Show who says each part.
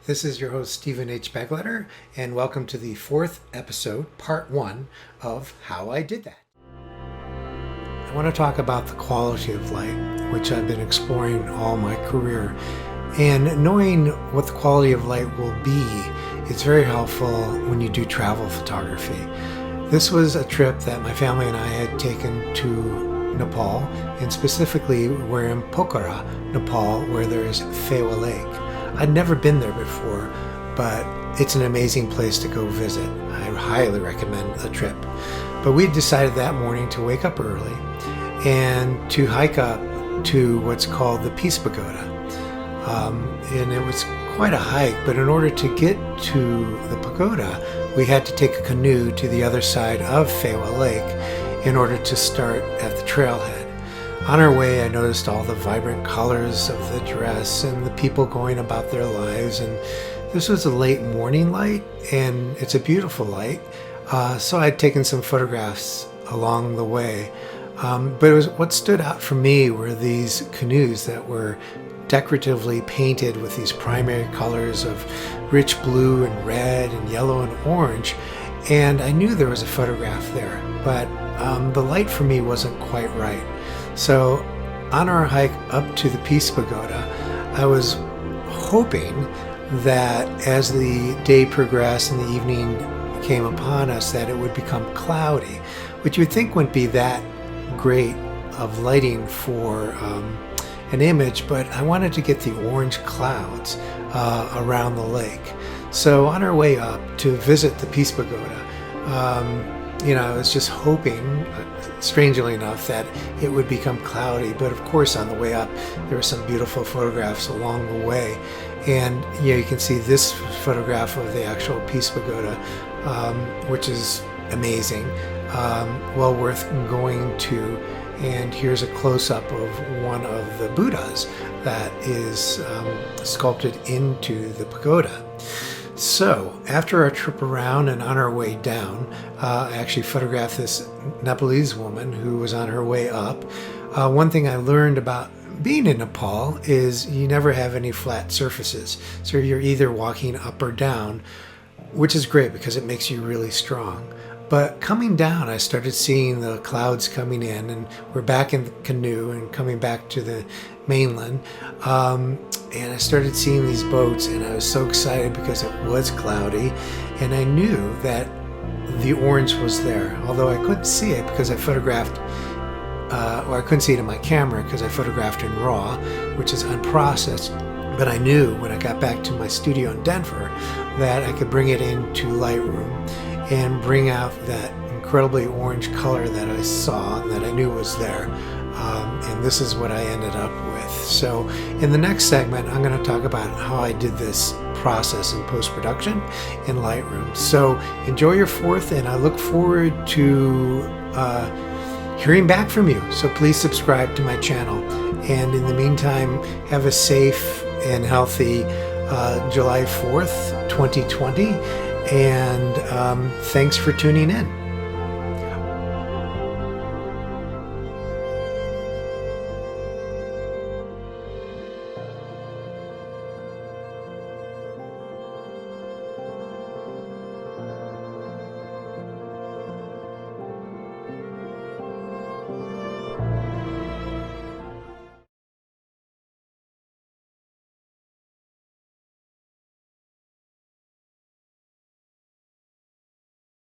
Speaker 1: This is your host, Stephen H. Begletter, and welcome to the fourth episode, part one of How I Did That. I want to talk about the quality of light, which I've been exploring all my career. And knowing what the quality of light will be is very helpful when you do travel photography. This was a trip that my family and I had taken to Nepal, and specifically we're in Pokhara, Nepal, where there's Phewa Lake. I'd never been there before, but it's an amazing place to go visit. I highly recommend the trip. But we decided that morning to wake up early and to hike up to what's called the Peace Pagoda. And it was quite a hike, but in order to get to the pagoda, we had to take a canoe to the other side of Phewa Lake in order to start at the trailhead. On our way, I noticed all the vibrant colors of the dress and the people going about their lives. And this was a late morning light, and it's a beautiful light. So I'd taken some photographs along the way. But what stood out for me were these canoes that were decoratively painted with these primary colors of rich blue and red and yellow and orange. And I knew there was a photograph there, but the light for me wasn't quite right. So on our hike up to the Peace Pagoda, I was hoping that as the day progressed and the evening came upon us, that it would become cloudy, which you would think wouldn't be that great of lighting for an image, but I wanted to get the orange clouds around the lake. So on our way up to visit the Peace Pagoda, I was just hoping, strangely enough, that it would become cloudy. But of course, on the way up, there were some beautiful photographs along the way. And you can see this photograph of the actual Peace Pagoda, which is amazing, well worth going to. And here's a close-up of one of the Buddhas that is sculpted into the pagoda. So, after our trip around and on our way down, I actually photographed this Nepalese woman who was on her way up. One thing I learned about being in Nepal is you never have any flat surfaces. So you're either walking up or down, which is great because it makes you really strong. But coming down, I started seeing the clouds coming in, and we're back in the canoe and coming back to the mainland. And I started seeing these boats, and I was so excited because it was cloudy, and I knew that the orange was there, although I couldn't see it because I photographed, or I couldn't see it in my camera because I photographed in RAW, which is unprocessed. But I knew when I got back to my studio in Denver that I could bring it into Lightroom and bring out that incredibly orange color that I saw, that I knew was there. And this is what I ended up with. So in the next segment, I'm going to talk about how I did this process in post-production in Lightroom. So enjoy your fourth, and I look forward to hearing back from you. So please subscribe to my channel. And in the meantime, have a safe and healthy July 4th, 2020. And thanks for tuning in.